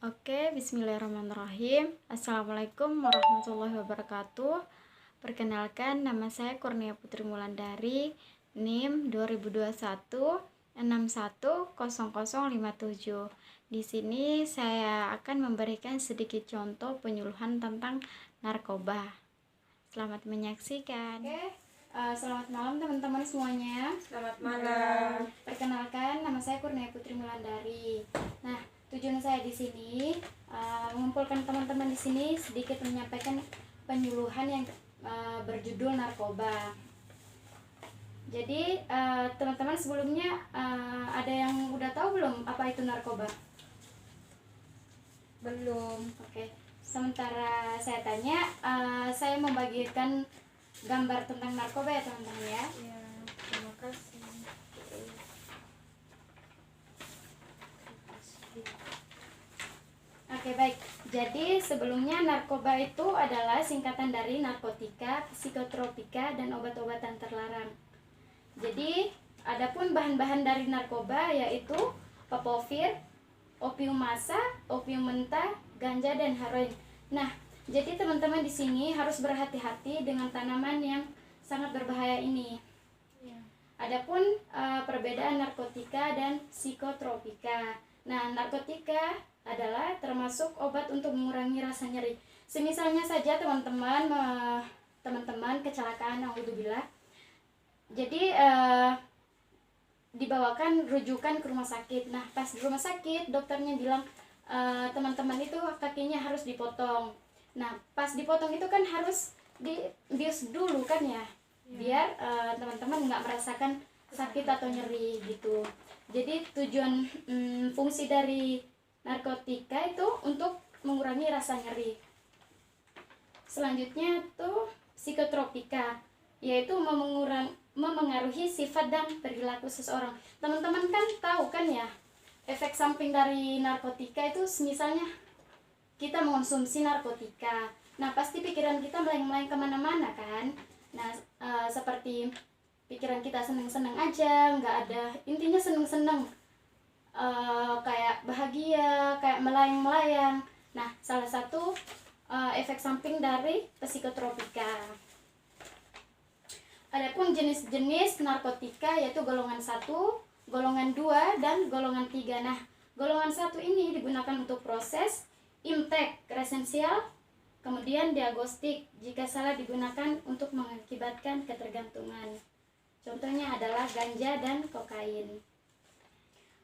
Oke, bismillahirrahmanirrahim. Assalamualaikum warahmatullahi wabarakatuh. Perkenalkan, nama saya Kurnia Putri Mulandari, NIM 2021 610057. Di sini saya akan memberikan sedikit contoh penyuluhan tentang narkoba. Selamat menyaksikan. Selamat malam teman-teman semuanya. Selamat malam. Perkenalkan, nama saya Kurnia Putri Mulandari. Nah, tujuan saya di sini mengumpulkan teman-teman di sini sedikit menyampaikan penyuluhan yang berjudul narkoba. Jadi teman-teman sebelumnya ada yang udah tahu belum apa itu narkoba? Belum. Oke. Sementara saya tanya, saya membagikan gambar tentang narkoba ya teman-teman ya. Ya, terima kasih. Oke, baik. Jadi sebelumnya narkoba itu adalah singkatan dari narkotika, psikotropika, dan obat-obatan terlarang. Jadi adapun bahan-bahan dari narkoba yaitu papofir, opium massa, opium mentah, ganja, dan heroin. Nah, jadi teman-teman di sini harus berhati-hati dengan tanaman yang sangat berbahaya ini. Ya. Adapun perbedaan narkotika dan psikotropika. Nah, narkotika adalah termasuk obat untuk mengurangi rasa nyeri. Semisalnya saja teman-teman kecelakaan, naudzubillah. Jadi dibawakan rujukan ke rumah sakit. Nah, pas di rumah sakit dokternya bilang teman-teman itu kakinya harus dipotong. Nah, pas dipotong itu kan harus dibius dulu kan ya, biar teman-teman nggak merasakan sakit atau nyeri gitu. Jadi tujuan fungsi dari narkotika itu untuk mengurangi rasa nyeri. Selanjutnya tuh psikotropika, yaitu memengaruhi sifat dan perilaku seseorang. Teman-teman kan tahu kan ya, efek samping dari narkotika itu misalnya kita mengonsumsi narkotika. Nah, pasti pikiran kita melayang-layang kemana-mana kan. Nah, seperti pikiran kita seneng-seneng aja, nggak ada intinya seneng-seneng, kayak bahagia, kayak melayang-melayang. Nah, salah satu efek samping dari psikotropika. Adapun jenis-jenis narkotika yaitu golongan 1, golongan 2, dan golongan 3. Nah, golongan 1 ini digunakan untuk proses intake resensial, kemudian diagnostik jika salah digunakan untuk mengakibatkan ketergantungan. Contohnya adalah ganja dan kokain.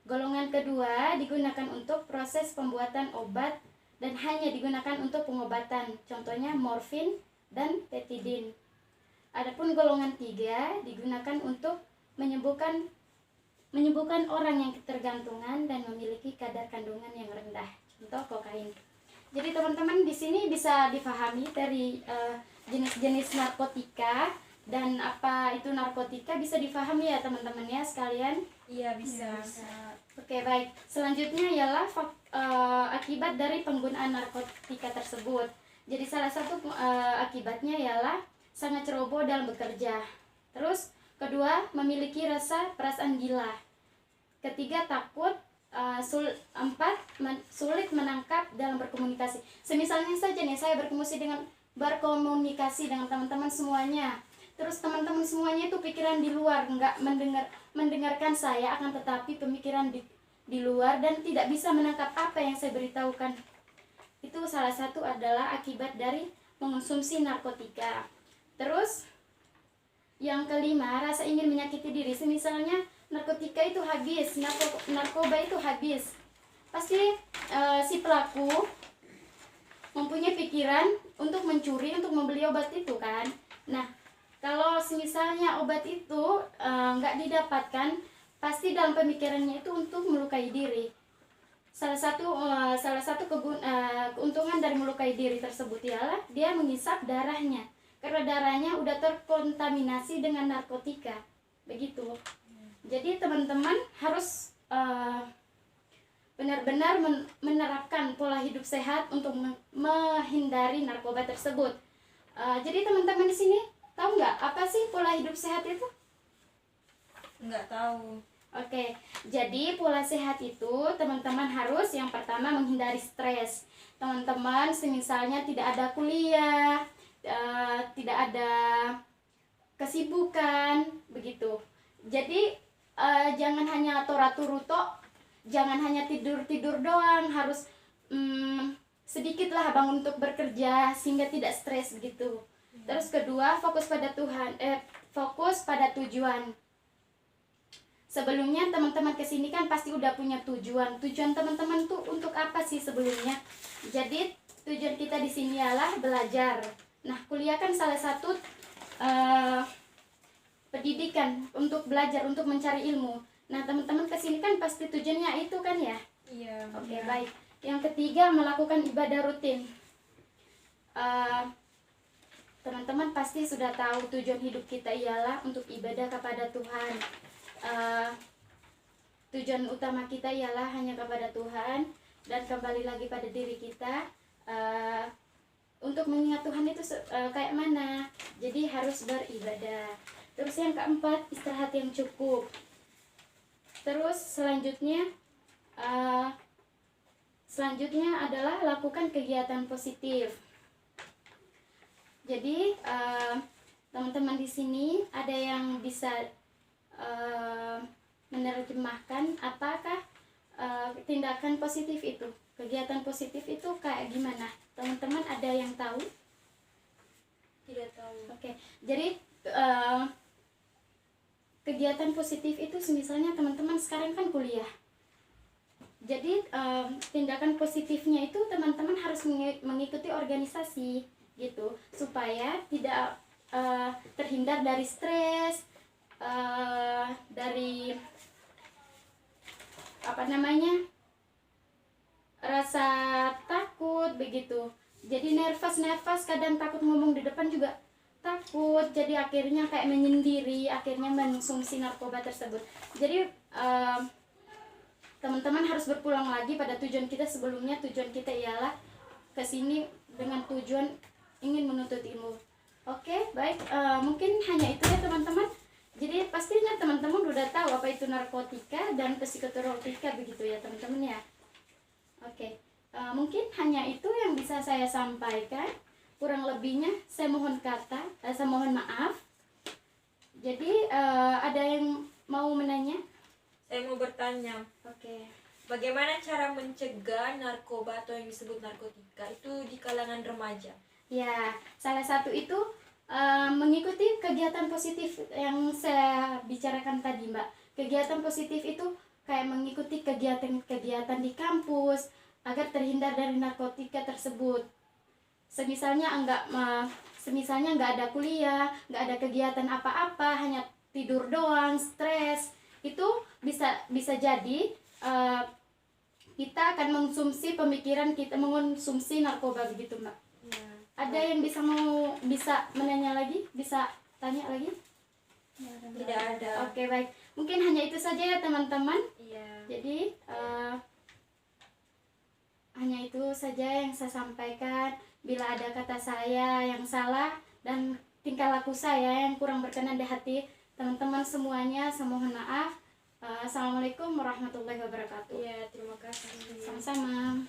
Golongan kedua digunakan untuk proses pembuatan obat dan hanya digunakan untuk pengobatan. Contohnya morfin dan petidin. Adapun golongan 3 digunakan untuk menyembuhkan orang yang ketergantungan dan memiliki kadar kandungan yang rendah. Contoh kokain. Jadi teman-teman di sini bisa difahami dari jenis-jenis narkotika dan apa itu narkotika bisa difahami ya teman-teman ya sekalian. Iya, bisa. Oke, baik. Selanjutnya ialah akibat dari penggunaan narkotika tersebut. Jadi salah satu akibatnya ialah sangat ceroboh dalam bekerja. Terus kedua, memiliki perasaan gila. Ketiga, takut. 4, sulit menangkap dalam berkomunikasi. Semisalnya saja nih saya berkomunikasi dengan teman-teman semuanya. Terus teman-teman semuanya itu pikiran di luar, nggak mendengarkan saya, akan tetapi pemikiran di luar dan tidak bisa menangkap apa yang saya beritahukan. Itu salah satu adalah akibat dari mengonsumsi narkotika. Terus yang kelima, rasa ingin menyakiti diri. Misalnya narkotika itu habis, narkoba itu habis, pasti si pelaku mempunyai pikiran untuk mencuri, untuk membeli obat itu kan. Nah, kalau misalnya obat itu nggak didapatkan, pasti dalam pemikirannya itu untuk melukai diri. Salah satu keuntungan dari melukai diri tersebut ialah dia menghisap darahnya, karena darahnya udah terkontaminasi dengan narkotika. Begitu. Jadi teman-teman harus benar-benar menerapkan pola hidup sehat untuk menghindari narkoba tersebut. Jadi teman-teman di sini tahu nggak apa sih pola hidup sehat itu? Nggak tahu. Oke, jadi pola sehat itu teman-teman harus yang pertama menghindari stres. Teman-teman semisalnya tidak ada kuliah, tidak ada kesibukan, begitu. Jadi jangan hanya toraturu tok, jangan hanya tidur-tidur doang, harus sedikitlah bangun untuk bekerja sehingga tidak stres begitu. Terus kedua, fokus pada Tuhan, fokus pada tujuan. Sebelumnya teman-teman kesini kan pasti udah punya tujuan. Tujuan teman-teman tuh untuk apa sih sebelumnya? Jadi tujuan kita di sini ialah belajar. Nah, kuliah kan salah satu pendidikan untuk belajar, untuk mencari ilmu. Nah, teman-teman kesini kan pasti tujuannya itu kan ya? Iya. Oke, baik. Yang ketiga, melakukan ibadah rutin. Teman-teman pasti sudah tahu tujuan hidup kita ialah untuk ibadah kepada Tuhan. Tujuan utama kita ialah hanya kepada Tuhan dan kembali lagi pada diri kita. Untuk mengingat Tuhan itu kayak mana? Jadi harus beribadah. Terus yang keempat, istirahat yang cukup. Terus selanjutnya adalah lakukan kegiatan positif. Jadi teman-teman di sini ada yang bisa menerjemahkan apakah tindakan positif itu, kegiatan positif itu kayak gimana? Teman-teman ada yang tahu? Tidak tahu. Oke, jadi kegiatan positif itu misalnya teman-teman sekarang kan kuliah. Jadi tindakan positifnya itu teman-teman harus mengikuti organisasi gitu supaya tidak terhindar dari stres, dari rasa takut begitu. Jadi nervous kadang takut ngomong di depan juga takut, jadi akhirnya kayak menyendiri, akhirnya mengkonsumsi narkoba tersebut. Jadi teman-teman harus berpulang lagi pada tujuan kita sebelumnya. Tujuan kita ialah kesini dengan tujuan ingin menuntut ilmu. Oke, baik, mungkin hanya itu ya teman-teman. Jadi pastinya teman-teman udah tahu apa itu narkotika dan psikotropika begitu ya teman-teman ya. Oke, mungkin hanya itu yang bisa saya sampaikan. Kurang lebihnya saya mohon maaf. Jadi ada yang mau menanya? Saya mau bertanya, Oke. bagaimana cara mencegah narkoba atau yang disebut narkotika itu di kalangan remaja? Ya, salah satu itu mengikuti kegiatan positif yang saya bicarakan tadi, Mbak. Kegiatan positif itu kayak mengikuti kegiatan-kegiatan di kampus agar terhindar dari narkotika tersebut. Semisalnya nggak ada kuliah, nggak ada kegiatan apa-apa, hanya tidur doang, stres, itu bisa jadi kita akan mengkonsumsi pemikiran kita, mengkonsumsi narkoba begitu, Mbak. Ya. Ada yang bisa menanya lagi? Bisa tanya lagi? Tidak ada. Oke, baik. Mungkin hanya itu saja ya teman-teman. Iya. Jadi hanya itu saja yang saya sampaikan. Bila ada kata saya yang salah dan tingkah laku saya yang kurang berkenan di hati teman-teman semuanya, saya mohon maaf. Assalamualaikum warahmatullahi wabarakatuh. Iya, terima kasih. Sama-sama.